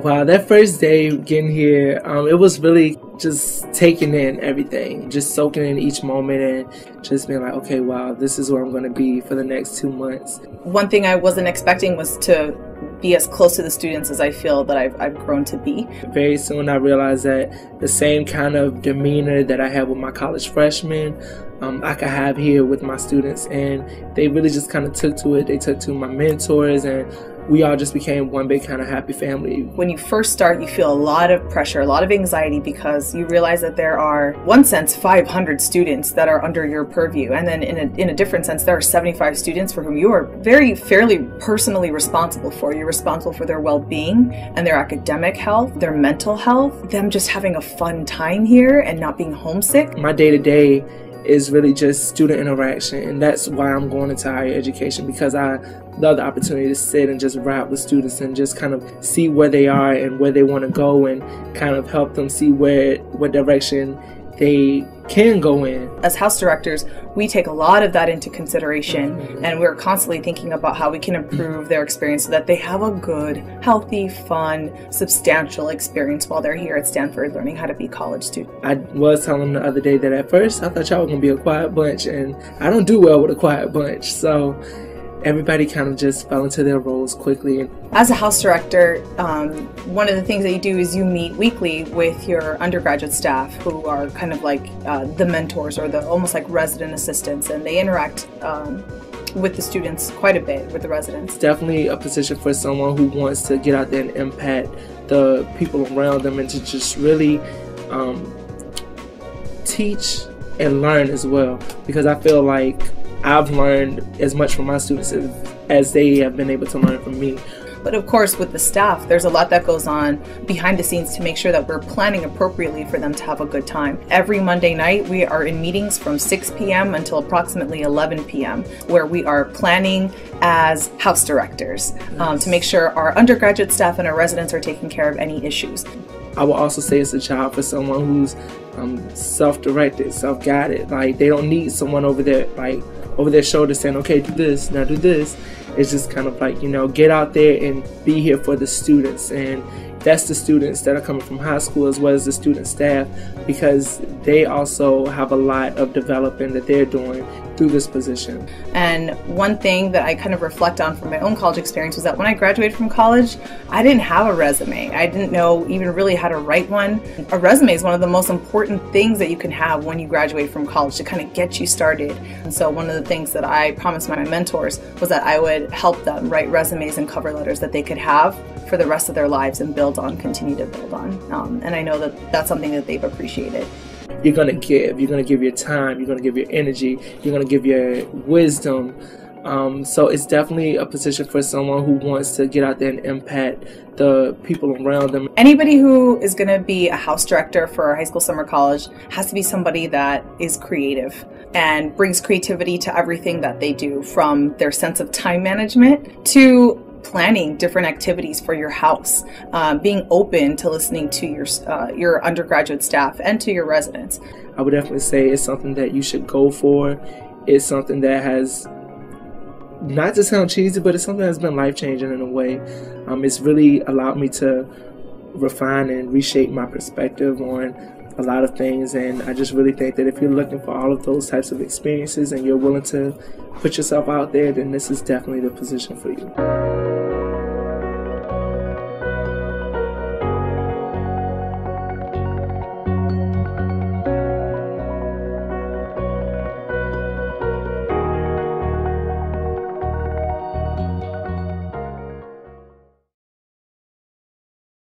Wow, that first day getting here, it was really just taking in everything, just soaking in each moment and just being like, okay, wow, this is where I'm going to be for the next 2 months. One thing I wasn't expecting was to be as close to the students as I feel that I've grown to be. Very soon I realized that the same kind of demeanor that I had with my college freshmen, I could have here with my students, and they really just kind of took to it. They took to my mentors, and we all just became one big kind of happy family. When you first start, you feel a lot of pressure, a lot of anxiety, because you realize that there are, one sense, 500 students that are under your purview. And then in a different sense, there are 75 students for whom you are fairly personally responsible for. You're responsible for their well-being and their academic health, their mental health, them just having a fun time here and not being homesick. My day-to-day is really just student interaction, and that's why I'm going into higher education, because I love the opportunity to sit and just ride with students and just kind of see where they are and where they want to go, and kind of help them see what direction they can go in. As house directors, we take a lot of that into consideration, and we're constantly thinking about how we can improve their experience so that they have a good, healthy, fun, substantial experience while they're here at Stanford learning how to be college students. I was telling them the other day that at first I thought y'all were going to be a quiet bunch, and I don't do well with a quiet bunch, so everybody kind of just fell into their roles quickly. As a house director, one of the things that you do is you meet weekly with your undergraduate staff, who are kind of like the mentors, or the almost like resident assistants, and they interact with the students quite a bit, with the residents. Definitely a position for someone who wants to get out there and impact the people around them, and to just really teach and learn as well, because I feel like I've learned as much from my students as they have been able to learn from me. But of course, with the staff, there's a lot that goes on behind the scenes to make sure that we're planning appropriately for them to have a good time. Every Monday night, we are in meetings from 6 p.m. until approximately 11 p.m., where we are planning as house directors to make sure our undergraduate staff and our residents are taking care of any issues. I will also say it's a job for someone who's self-directed, self-guided. Like, they don't need someone over their shoulder saying, okay, do this, now do this. It's just kind of like, get out there and be here for the students. And that's the students that are coming from high school as well as the student staff, because they also have a lot of developing that they're doing through this position. And one thing that I kind of reflect on from my own college experience was that when I graduated from college, I didn't have a resume. I didn't know even really how to write one. A resume is one of the most important things that you can have when you graduate from college to kind of get you started. And so one of the things that I promised my mentors was that I would help them write resumes and cover letters that they could have for the rest of their lives and continue to build on. And I know that that's something that they've appreciated. You're going to give your time, you're going to give your energy, you're going to give your wisdom. So it's definitely a position for someone who wants to get out there and impact the people around them. Anybody who is going to be a house director for a high school summer college has to be somebody that is creative and brings creativity to everything that they do, from their sense of time management to planning different activities for your house, being open to listening to your undergraduate staff and to your residents. I would definitely say it's something that you should go for. It's something that has, not to sound cheesy, but it's something that's been life-changing in a way. It's really allowed me to refine and reshape my perspective on a lot of things, and I just really think that if you're looking for all of those types of experiences and you're willing to put yourself out there, then this is definitely the position for you.